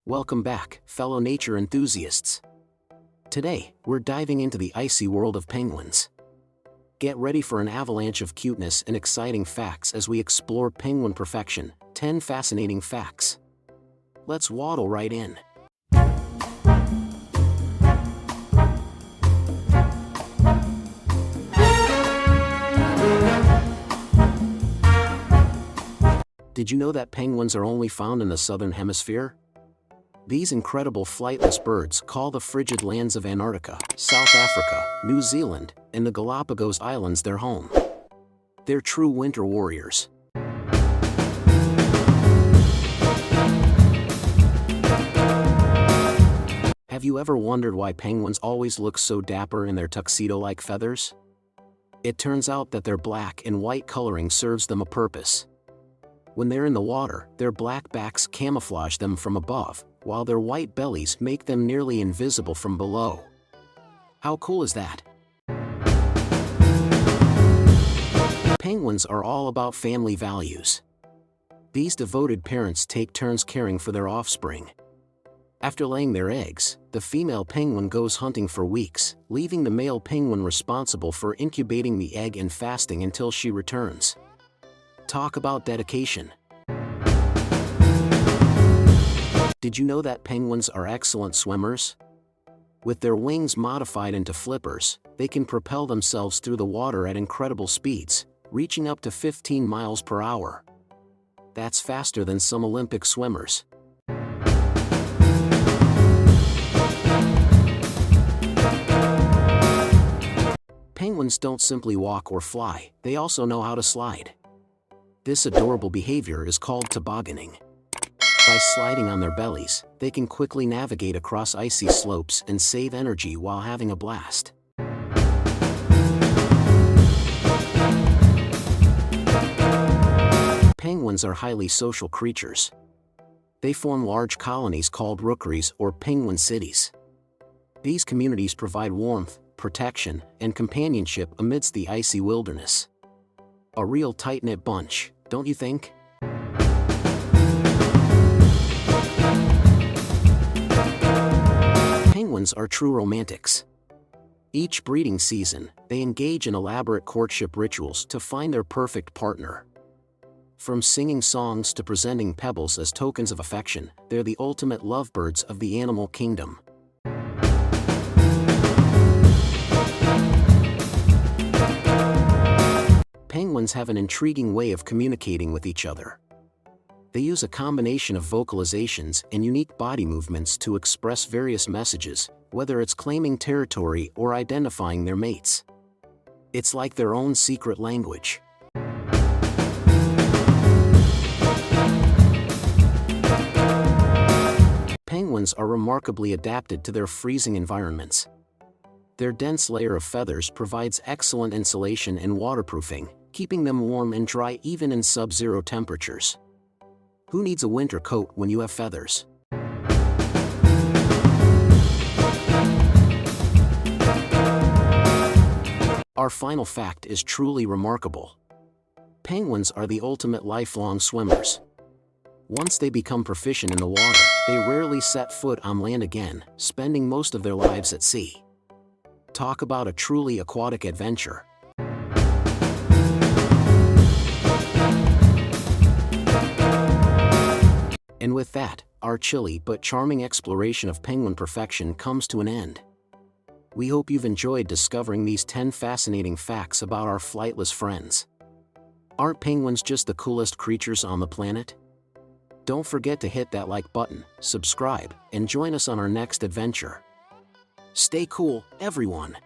Welcome back, fellow nature enthusiasts. Today, we're diving into the icy world of penguins. Get ready for an avalanche of cuteness and exciting facts as we explore penguin perfection, 10 fascinating facts. Let's waddle right in. Did you know that penguins are only found in the southern hemisphere? These incredible flightless birds call the frigid lands of Antarctica, South Africa, New Zealand, and the Galapagos Islands their home. They're true winter warriors. Have you ever wondered why penguins always look so dapper in their tuxedo-like feathers? It turns out that their black and white coloring serves them a purpose. When they're in the water, their black backs camouflage them from above, while their white bellies make them nearly invisible from below. How cool is that? Penguins are all about family values. These devoted parents take turns caring for their offspring. After laying their eggs, the female penguin goes hunting for weeks, leaving the male penguin responsible for incubating the egg and fasting until she returns. Talk about dedication. Did you know that penguins are excellent swimmers? With their wings modified into flippers, they can propel themselves through the water at incredible speeds, reaching up to 15 miles per hour. That's faster than some Olympic swimmers. Penguins don't simply walk or fly, they also know how to slide. This adorable behavior is called tobogganing. By sliding on their bellies, they can quickly navigate across icy slopes and save energy while having a blast. Penguins are highly social creatures. They form large colonies called rookeries or penguin cities. These communities provide warmth, protection, and companionship amidst the icy wilderness. A real tight-knit bunch, don't you think? Penguins are true romantics. Each breeding season, they engage in elaborate courtship rituals to find their perfect partner. From singing songs to presenting pebbles as tokens of affection, they're the ultimate lovebirds of the animal kingdom. Penguins have an intriguing way of communicating with each other. They use a combination of vocalizations and unique body movements to express various messages, whether it's claiming territory or identifying their mates. It's like their own secret language. Penguins are remarkably adapted to their freezing environments. Their dense layer of feathers provides excellent insulation and waterproofing, keeping them warm and dry even in sub-zero temperatures. Who needs a winter coat when you have feathers? Our final fact is truly remarkable. Penguins are the ultimate lifelong swimmers. Once they become proficient in the water, they rarely set foot on land again, spending most of their lives at sea. Talk about a truly aquatic adventure. And with that, our chilly but charming exploration of penguin perfection comes to an end. We hope you've enjoyed discovering these 10 fascinating facts about our flightless friends. Aren't penguins just the coolest creatures on the planet? Don't forget to hit that like button, subscribe, and join us on our next adventure. Stay cool, everyone!